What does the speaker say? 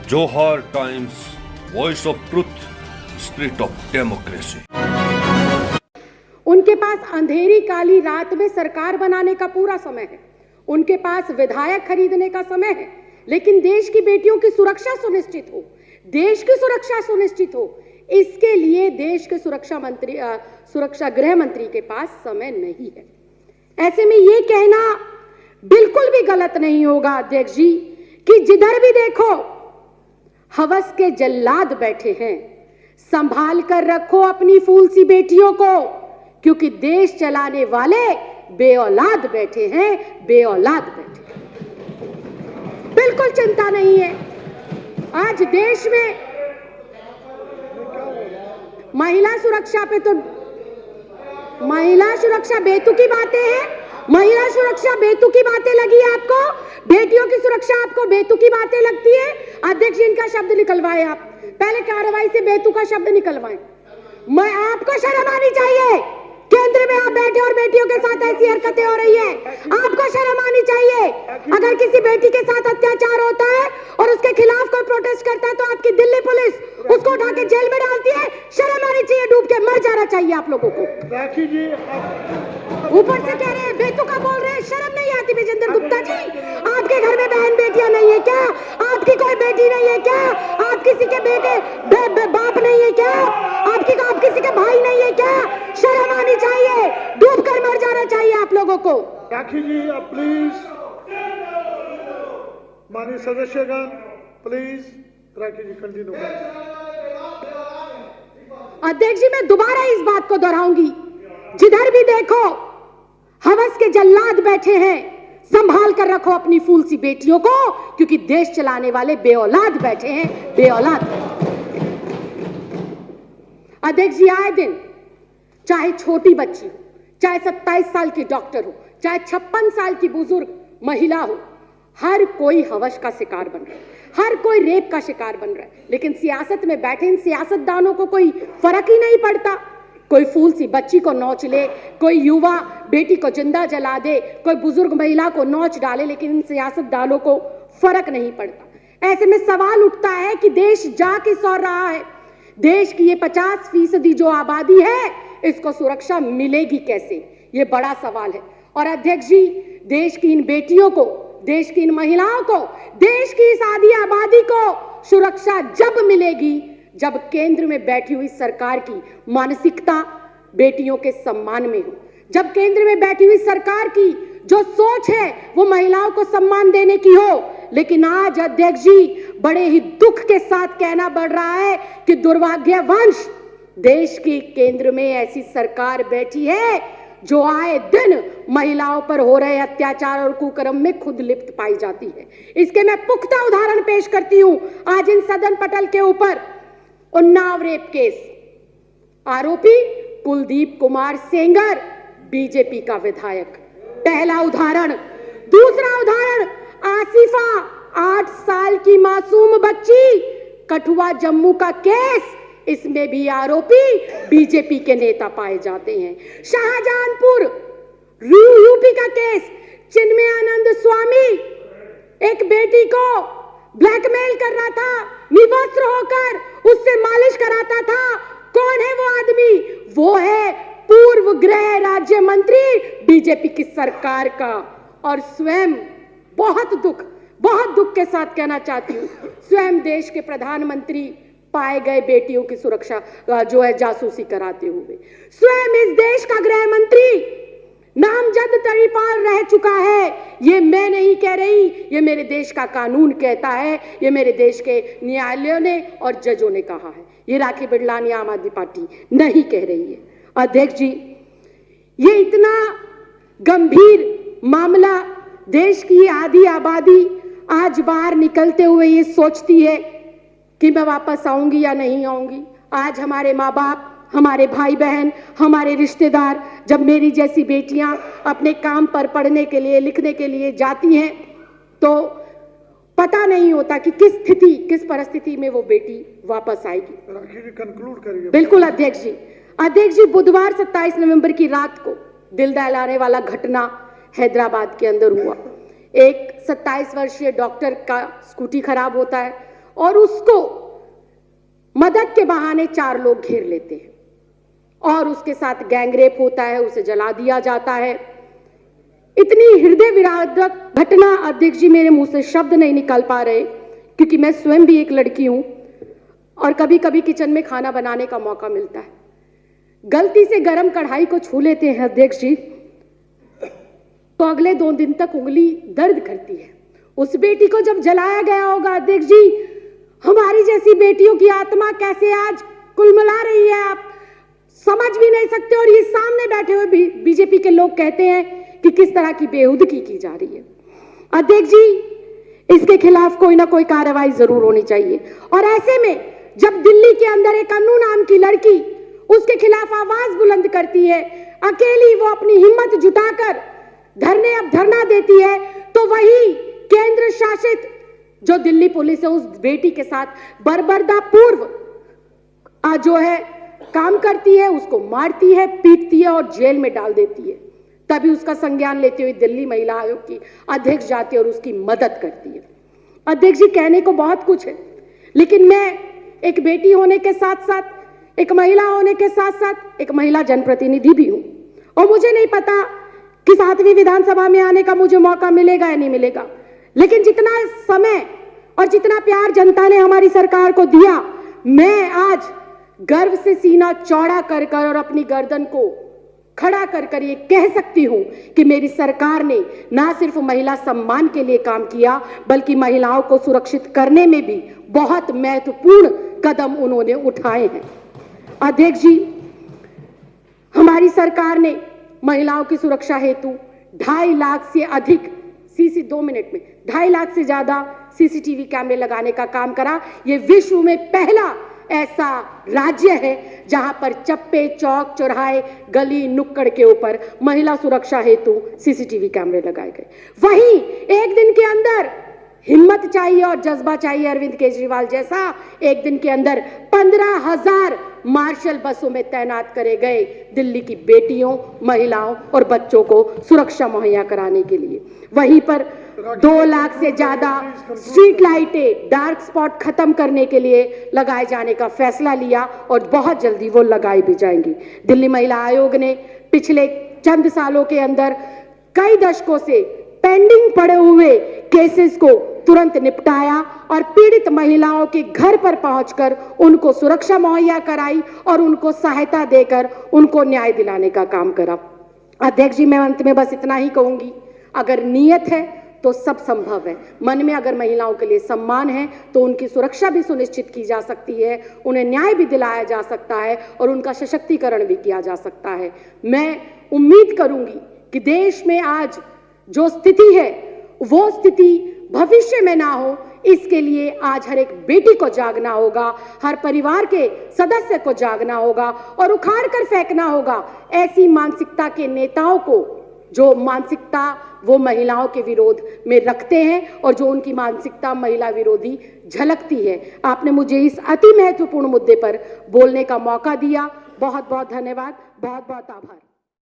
जोहार times, voice of truth, spirit of democracy. उनके पास अंधेरी काली रात में सरकार बनाने का पूरा समय है, उनके पास विधायक खरीदने का समय है, लेकिन देश की बेटियों की सुरक्षा सुनिश्चित हो, देश की सुरक्षा सुनिश्चित हो, इसके लिए देश के सुरक्षा गृह मंत्री के पास समय नहीं है। ऐसे में यह कहना बिल्कुल भी गलत नहीं होगा अध्यक्ष जी कि जिधर भी देखो हवस के जल्लाद बैठे हैं, संभाल कर रखो अपनी फूल सी बेटियों को, क्योंकि देश चलाने वाले बेऔलाद बैठे हैं, बेऔलाद बैठे हैं। बिल्कुल चिंता नहीं है। आज देश में महिला सुरक्षा पे तो महिला सुरक्षा बेतुकी बातें हैं, महिला सुरक्षा बेतुकी बातें लगी आपको, बेटियों की सुरक्षा आपको बेतुकी बातें लगती है। अध्यक्ष जी इनका शब्द निकलवाए, आप पहले कार्रवाई से बेतुका शब्द निकलवाएं। मैं आपको शर्म आनी चाहिए, केंद्र में आप बैठे और बेटियों के साथ ऐसी हरकतें हो रही है, आपको शर्म आनी चाहिए। अगर किसी बेटी के साथ अत्याचार होता है और उसके खिलाफ कोई प्रोटेस्ट करता है तो आपकी दिल्ली पुलिस उसको उठा के जेल में डालती है, शर्म आनी चाहिए, डूब के मर जाना चाहिए आप लोगों को। ऊपर से कह रहे हैं बेतुका बोल रहे हैं, शर्म नहीं आती विजेंद्र गुप्ता जी? आपके घर में बहन बेटियां नहीं है क्या? आपकी कोई बेटी नहीं है क्या? आप किसी के बेटे बाप नहीं है क्या? आप किसी के भाई नहीं है क्या? शर्म आनी चाहिए, डूब कर मर जाना चाहिए आप लोगों को। राखी जी आप प्लीज, माननीय सदस्यगण प्लीज, राखी जी कंटिन्यू करें। अध्यक्ष जी मैं दोबारा इस बात को दोहराऊंगी, जिधर भी देखो हवस के जल्लाद बैठे हैं, संभाल कर रखो अपनी फूल सी बेटियों को, क्योंकि देश चलाने वाले बेऔलाद बैठे हैं, बेऔलाद। अध्यक्ष जी आए दिन चाहे छोटी बच्ची हो, चाहे 27 साल की डॉक्टर हो, चाहे 56 साल की बुजुर्ग महिला हो, हर कोई हवस का शिकार बन रहा है, हर कोई रेप का शिकार बन रहा है। लेकिन सियासत में बैठे इन सियासतदानों को कोई फर्क ही नहीं पड़ता। कोई फूल सी बच्ची को नोच ले, कोई युवा बेटी को जिंदा जला दे, कोई बुजुर्ग महिला को नोच डाले, लेकिन इन सियासतदानों को फर्क नहीं पड़ता। ऐसे में सवाल उठता है कि देश जा किस ओर रहा है? देश की ये 50% जो आबादी है, इसको सुरक्षा मिलेगी कैसे? ये बड़ा सवाल है। और अध्यक्ष जी देश की इन बेटियों को, देश की इन महिलाओं को, देश की इस आधी आबादी को सुरक्षा जब मिलेगी जब केंद्र में बैठी हुई सरकार की मानसिकता बेटियों के सम्मान में हो, जब केंद्र में बैठी हुई सरकार की जो सोच है वो महिलाओं को सम्मान देने की हो। लेकिन आज अध्यक्ष जी बड़े ही दुख के साथ कहना पड़ रहा है कि दुर्भाग्यवश देश की केंद्र में ऐसी सरकार बैठी है जो आए दिन महिलाओं पर हो रहे अत्याचार और कुकर्म में खुद लिप्त पाई जाती है। इसके मैं पुख्ता उदाहरण पेश करती हूं। आज इन सदन पटल के ऊपर उन्नाव रेप केस, आरोपी कुलदीप कुमार सेंगर, बीजेपी का विधायक, पहला उदाहरण। दूसरा उदाहरण आसिफा, 8 साल की मासूम बच्ची, कठुआ जम्मू का केस, इसमें भी आरोपी बीजेपी के नेता पाए जाते हैं। शाहजहांपुर यूपी का केस, चिन्मयानंद स्वामी एक बेटी को ब्लैकमेल कर रहा था, निवस्त्र होकर उससे मालिश कराता था। कौन है वो आदमी? वो है पूर्व गृह राज्य मंत्री बीजेपी की सरकार का। और स्वयं बहुत दुख के साथ कहना चाहती हूं, स्वयं देश के प्रधानमंत्री पाए गए बेटियों की सुरक्षा जो है जासूसी कराते हुए। स्वयं इस देश का गृह मंत्री नामजद तरीपार रह चुका है। ये मैं नहीं कह रही, ये मेरे देश का कानून कहता है, ये मेरे देश के न्यायालयों ने और जजों ने कहा है, ये राखी बिड़लानी आम आदमी पार्टी नहीं कह रही है। अध्यक्ष जी ये इतना गंभीर मामला, देश की आधी आबादी आज बाहर निकलते हुए ये सोचती है कि मैं वापस आऊंगी या नहीं आऊंगी। आज हमारे माँ बाप, हमारे भाई बहन, हमारे रिश्तेदार, जब मेरी जैसी बेटियां अपने काम पर पढ़ने के लिए, लिखने के लिए जाती हैं तो पता नहीं होता कि किस परिस्थिति में वो बेटी वापस आएगी। कंक्लूड करिए। बिल्कुल अध्यक्ष जी बुधवार 27 नवंबर की रात को दिल दहलाने वाला घटना हैदराबाद के अंदर हुआ। एक 27 वर्षीय डॉक्टर का स्कूटी खराब होता है और उसको मदद के बहाने 4 लोग घेर लेते हैं और उसके साथ गैंगरेप होता है, उसे जला दिया जाता है। इतनी हृदय विदारक घटना अध्यक्ष जी मेरे मुंह से शब्द नहीं निकल पा रहे, क्योंकि मैं स्वयं भी एक लड़की हूं और कभी कभी किचन में खाना बनाने का मौका मिलता है। गलती से गरम कढ़ाई को छू लेते हैं अध्यक्ष जी तो अगले 2 दिन तक उंगली दर्द करती है। उस बेटी को जब जलाया गया होगा अध्यक्ष जी, हमारी जैसी बेटियों की आत्मा कैसे आज कुलमिला रही है आप समझ भी नहीं सकते। और ये सामने बैठे हुए बीजेपी के लोग कहते हैं कि किस तरह की बेहुदगी की जा रही है। अध्यक्ष जी, इसके खिलाफ कोई ना कोई कार्रवाई जरूर होनी चाहिए। और ऐसे में जब दिल्ली के अंदर एक अन्नू नाम की लड़की उसके खिलाफ आवाज बुलंद करती है, अकेली वो अपनी हिम्मत जुटाकर धरना देती है, तो वही केंद्र शासित जो दिल्ली पुलिस है उस बेटी के साथ बर्बरता पूर्व जो है काम करती है, उसको मारती है, पीटती है और जेल में डाल देती है। तभी उसका संज्ञान लेते हुए दिल्ली महिला आयोग की अध्यक्ष जाती है और उसकी मदद करती है। अध्यक्ष जी, कहने को बहुत कुछ है, लेकिन मैं एक बेटी होने के साथ साथ, एक महिला होने के साथ साथ एक महिला जनप्रतिनिधि भी हूं और मुझे नहीं पता कि 7वीं विधानसभा में आने का मुझे मौका मिलेगा या नहीं मिलेगा, लेकिन जितना समय और जितना प्यार जनता ने हमारी सरकार को दिया, मैं आज गर्व से सीना चौड़ा कर कर और अपनी गर्दन को खड़ा कर कर ये कह सकती हूं कि मेरी सरकार ने ना सिर्फ महिला सम्मान के लिए काम किया, बल्कि महिलाओं को सुरक्षित करने में भी बहुत महत्वपूर्ण कदम उन्होंने उठाए हैं। अध्यक्ष जी, हमारी सरकार ने महिलाओं की सुरक्षा हेतु 2.5 लाख से अधिक 2 मिनट में 2.5 लाख से ज्यादा सीसीटीवी कैमरे लगाने का काम करा। ये विश्व में पहला ऐसा राज्य है जहां पर चप्पे, चौक, चौराहे, गली, नुक्कड़ के ऊपर महिला सुरक्षा हेतु सीसीटीवी कैमरे लगाए गए। वहीं एक दिन के अंदर हिम्मत चाहिए और जज्बा चाहिए अरविंद केजरीवाल जैसा, एक दिन के अंदर 15,000 मार्शल बसों में तैनात करे गए दिल्ली की बेटियों, महिलाओं और बच्चों को सुरक्षा मुहैया कराने के लिए। वहीं पर 2 लाख से ज्यादा स्ट्रीट लाइटें, डार्क स्पॉट खत्म करने के लिए लगाए जाने का फैसला लिया और बहुत जल्दी वो लगाई भी जाएंगी। दिल्ली महिला आयोग ने पिछले चंद सालों के अंदर कई दशकों से पेंडिंग पड़े हुए केसेस को तुरंत निपटाया और पीड़ित महिलाओं के घर पर पहुंचकर उनको सुरक्षा मुहैया कराई और उनको सहायता देकर उनको न्याय दिलाने का काम करा। अध्यक्ष जी, मैं अंत में बस इतना ही कहूंगी, अगर नीयत है तो सब संभव है। मन में अगर महिलाओं के लिए सम्मान है तो उनकी सुरक्षा भी सुनिश्चित की जा सकती है, उन्हें न्याय भी दिलाया जा सकता है और उनका सशक्तिकरण भी किया जा सकता है। मैं उम्मीद करूंगी कि देश में आज जो स्थिति है वो स्थिति भविष्य में ना हो, इसके लिए आज हर एक बेटी को जागना होगा, हर परिवार के सदस्य को जागना होगा और उखाड़ कर फेंकना होगा ऐसी मानसिकता के नेताओं को जो मानसिकता वो महिलाओं के विरोध में रखते हैं और जो उनकी मानसिकता महिला विरोधी झलकती है। आपने मुझे इस अति महत्वपूर्ण मुद्दे पर बोलने का मौका दिया, बहुत बहुत धन्यवाद, बहुत बहुत आभार।